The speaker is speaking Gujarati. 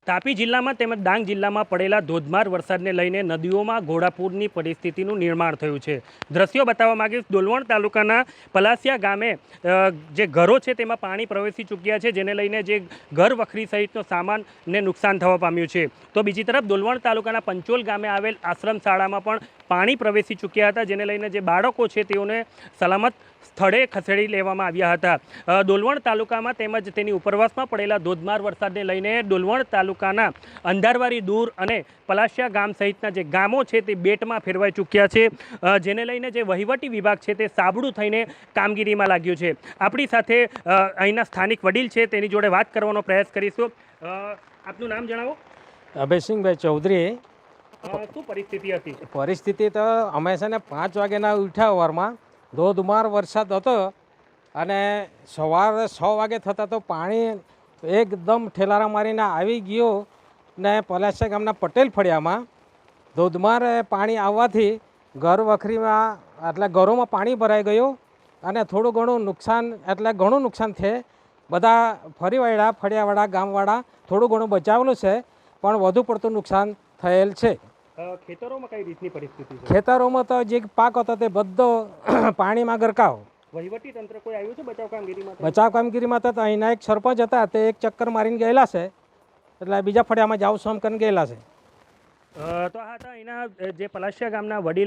તાપી જિલ્લામાં તેમજ ડાંગ જિલ્લામાં પડેલા ધોધમાર વરસાદને લઈને નદીઓમાં ઘોડાપૂરની પરિસ્થિતિનું નિર્માણ થયું છે। દ્રશ્યો બતાવવા માંગીશ। ડોલવણ તાલુકાના પલાસિયા ગામે જે ઘરો છે તેમાં પાણી પ્રવેશી ચૂક્યા છે, જેને લઈને જે ઘર વખરી સહિતનો સામાનને નુકસાન થવા પામ્યું છે। તો બીજી તરફ ડોલવણ તાલુકાના પંચોલ ગામે આવેલ આશ્રમ શાળામાં પણ પાણી પ્રવેશી ચૂક્યા હતા, જેને લઈને જે બાળકો છે તેઓને સલામત સ્થળે ખસેડી લેવામાં આવ્યા હતા। ડોલવણ તાલુકામાં તેમજ તેની ઉપરવાસમાં પડેલા ધોધમાર વરસાદને લઈને ડોલવણ તાલુકાના અંધારવારી દૂર અને પલાસિયા ગામ સહિતના જે ગામો છે તે બેટમાં ફેરવાઈ ચૂક્યા છે, જેને લઈને જે વહીવટી વિભાગ છે તે સાબડું થઈને કામગીરીમાં લાગ્યું છે। આપણી સાથે અહીંના સ્થાનિક વડીલ છે તેની જોડે વાત કરવાનો પ્રયાસ કરીશું। આપનું નામ જણાવો। અભયસિંહભાઈ ચૌધરી। શું પરિસ્થિતિ હતી? પરિસ્થિતિ તો અમે છે ને 5 વાગ્યાના ઉઠ્યા વારમાં ધોધમાર વરસાદ હતો અને સવારે 6 વાગે થતાં તો પાણી એકદમ ઠેલારા મારીને આવી ગયો ને પલાસિયા ગામના પટેલ ફળિયામાં ધોધમાર પાણી આવવાથી ઘર વખરીમાં એટલે ઘરોમાં પાણી ભરાઈ ગયું અને થોડું ઘણું નુકસાન એટલે ઘણું નુકસાન થયે। બધા ફરી વળ્યા, ફળિયાવાળા ગામવાળા થોડું ઘણું બચાવેલું છે, પણ વધુ પડતું નુકસાન થયેલ છે। ખેતરોમાં કઈ રીતની પરિસ્થિતિ છે? ખેતરોમાં તો જે પાક હતો તે બધો પાણીમાં ગરકાવ। વહીવટી તંત્ર કોઈ આવ્યું છે બચાવ કામગીરીમાં? બચાવ કામગીરીમાં તો અહીંના એક સરપંચ હતા, તે એક ચક્કર મારીને ગયેલા છે, એટલે બીજા ફળિયામાં જાવ સમ કરીને ગયેલા છે। તો આ હતા અહીંના જે પલાસિયા ગામના વડીલ